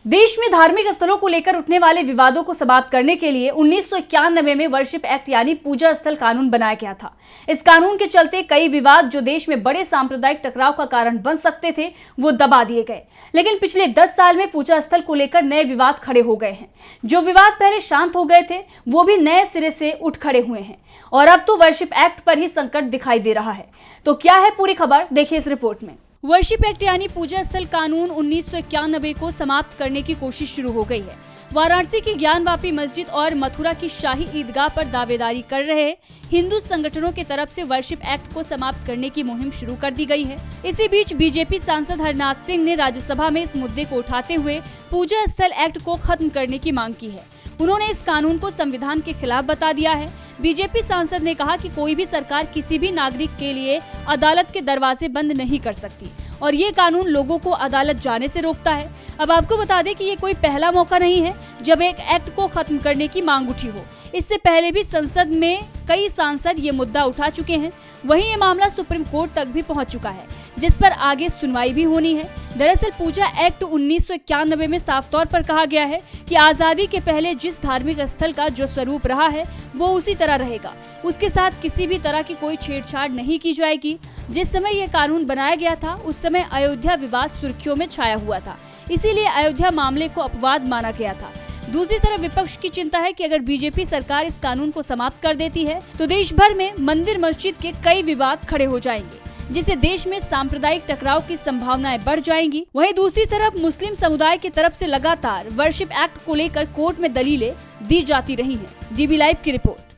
देश में धार्मिक स्थलों को लेकर उठने वाले विवादों को समाप्त करने के लिए 1991 में वर्शिप एक्ट यानी पूजा स्थल कानून बनाया गया था। इस कानून के चलते कई विवाद जो देश में बड़े सांप्रदायिक टकराव का कारण बन सकते थे वो दबा दिए गए। लेकिन पिछले 10 साल में पूजा स्थल को लेकर नए विवाद खड़े हो गए हैं। जो विवाद पहले शांत हो गए थे वो भी नए सिरे से उठ खड़े हुए हैं और अब तो वर्शिप एक्ट पर ही संकट दिखाई दे रहा है। तो क्या है पूरी खबर, देखिए इस रिपोर्ट में। वर्शिप एक्ट यानी पूजा स्थल कानून 1991 को समाप्त करने की कोशिश शुरू हो गई है। वाराणसी की ज्ञानवापी मस्जिद और मथुरा की शाही ईदगाह पर दावेदारी कर रहे हिंदू संगठनों की तरफ से वर्शिप एक्ट को समाप्त करने की मुहिम शुरू कर दी गई है। इसी बीच बीजेपी सांसद हरनाथ सिंह ने राज्यसभा में इस मुद्दे को उठाते हुए पूजा स्थल एक्ट को खत्म करने की मांग की है। उन्होंने इस कानून को संविधान के खिलाफ बता दिया है। बीजेपी सांसद ने कहा कि कोई भी सरकार किसी भी नागरिक के लिए अदालत के दरवाजे बंद नहीं कर सकती और ये कानून लोगों को अदालत जाने से रोकता है। अब आपको बता दें कि ये कोई पहला मौका नहीं है जब एक एक्ट को खत्म करने की मांग उठी हो। इससे पहले भी संसद में कई सांसद ये मुद्दा उठा चुके हैं। वहीं ये मामला सुप्रीम कोर्ट तक भी पहुंच चुका है, जिस पर आगे सुनवाई भी होनी है। दरअसल पूजा एक्ट 1991 में साफ तौर पर कहा गया है कि आजादी के पहले जिस धार्मिक स्थल का जो स्वरूप रहा है वो उसी तरह रहेगा। उसके साथ किसी भी तरह की कोई छेड़छाड़ नहीं की जाएगी। जिस समय यह कानून बनाया गया था उस समय अयोध्या विवाद सुर्खियों में छाया हुआ था, इसीलिए अयोध्या मामले को अपवाद माना गया था। दूसरी तरफ विपक्ष की चिंता है कि अगर बीजेपी सरकार इस कानून को समाप्त कर देती है तो देश भर में मंदिर मस्जिद के कई विवाद खड़े हो जाएंगे, जिससे देश में सांप्रदायिक टकराव की संभावनाएं बढ़ जाएंगी। वहीं दूसरी तरफ मुस्लिम समुदाय की तरफ से लगातार वर्शिप एक्ट को लेकर कोर्ट में दलीलें दी जाती रही हैं। DB लाइव की रिपोर्ट।